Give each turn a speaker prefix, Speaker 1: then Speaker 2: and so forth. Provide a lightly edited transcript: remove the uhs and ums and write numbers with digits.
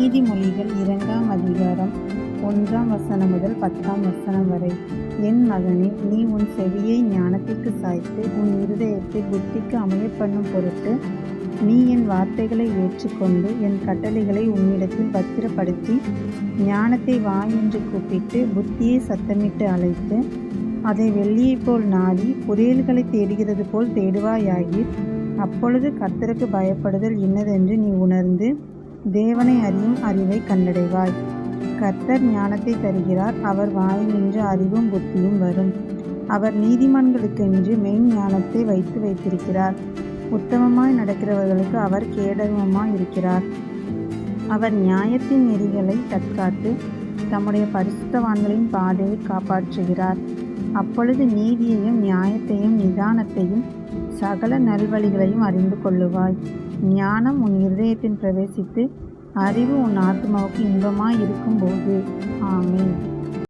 Speaker 1: நீதிமொழிகள் 2ஆம் அதிகாரம் 1ஆம் வசனம் முதல் 10ஆம் வசனம் வரை. என் மகனே, நீ உன் செவியை ஞானத்திற்கு சாய்த்து உன் இருதயத்தை புத்திக்கு அமையப்பண்ணும் பொருட்டு நீ என் வார்த்தைகளை ஏற்றுக்கொண்டு என் கட்டளைகளை உன்னிடத்தில் பத்திரப்படுத்தி ஞானத்தை வா என்று கூப்பிட்டு புத்தியை சத்தமிட்டு அழைத்து அதை வெள்ளியைப் போல் நாடி புதையல்களை தேடுகிறது போல் தேடுவாயாகி, அப்பொழுது கர்த்தருக்கு பயப்படுதல் இன்னதென்று நீ உணர்ந்து தேவனை அறியும் அறிவை கண்டடைவாய். கர்த்தர் ஞானத்தை தருகிறார், அவர் வாயினின்று அறிவும் புத்தியும் வரும். அவர் நீதிமான்களுக்கென்று மெய்ஞானத்தை வைத்திருக்கிறார். உத்தமமாய் நடக்கிறவர்களுக்கு அவர் கேடகமாய் இருக்கிறார். அவர் நியாயத்தின் நெறிகளை தற்காத்து தம்முடைய பரிசுத்தவான்களின் பாதையை காப்பாற்றுகிறார். அப்பொழுது நீதியையும் நியாயத்தையும் நிதானத்தையும் சகல நல்வழிகளையும் அறிந்து கொள்ளுவாய். ஞானம் உன் இருதயத்தில் பிரவேசித்து அறிவு உன் ஆத்துமாவுக்கு இன்பமாய் இருக்கும்போது. ஆமென்.